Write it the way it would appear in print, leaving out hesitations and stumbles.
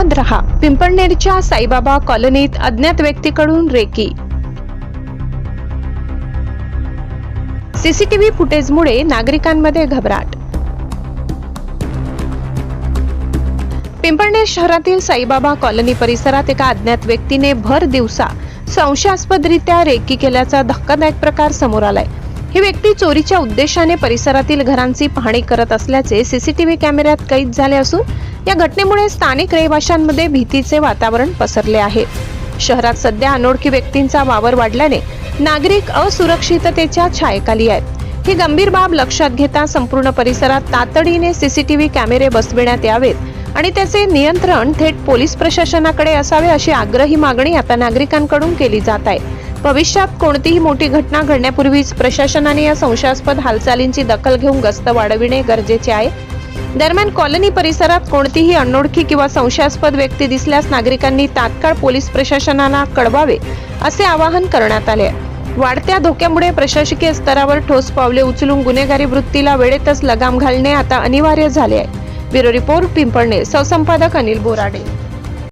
सावध रहा. पिंपळनेरच्या साईबाबा कॉलनीत अज्ञात व्यक्तीकडून रेकी. सीसीटीव्ही फुटेजमुळे नागरिकांमध्ये घबराट. पिंपळनेर शहरातील साईबाबा कॉलनी परिसरात एका अज्ञात व्यक्तीने भर दिवसा संशयास्पदरित्या रेकी केल्याचा धक्कादायक प्रकार समोर आलाय. ही व्यक्ती चोरीच्या उद्देशाने परिसरातील घरांची पाहणी करत असल्याचे सीसीटीव्ही कॅमेऱ्यात कैद झाले असून या घटनेमुळे स्थानिक रहिवाशांमध्ये भीतीचे वातावरण पसरले आहे. शहरात सध्या अनोळखी व्यक्तींचा वावर वाढल्याने नागरिक असुरक्षिततेच्या छायेखाली आहेत. ही गंभीर बाब लक्षात घेता संपूर्ण परिसरात तातडीने सीसीटीव्ही कॅमेरे बसविण्यात यावेत आणि त्याचे नियंत्रण थेट पोलीस प्रशासनाकडे असावे अशी आग्रही मागणी आता नागरिकांकडून केली जात आहे. भविष्यात कोणतीही मोठी घटना घडण्यापूर्वीच प्रशासनाने या संशयास्पद हालचालींची दखल घेऊन गस्त वाढविणे गरजेचे आहे. दरम्यान कॉलनी परिसरात कोणतीही अनोळखी किंवा संशयास्पद व्यक्ती दिसल्यास नागरिकांनी तात्काळ पोलीस प्रशासनाला कळवावे असे आवाहन करण्यात आले आहे. वाढत्या धोक्यामुळे प्रशासकीय स्तरावर ठोस पावले उचलून गुन्हेगारी वृत्तीला वेळेतच लगाम घालणे आता अनिवार्य झाले आहे. Bureau report, Pimpalner. सहसंपादक अनिल बोराडे.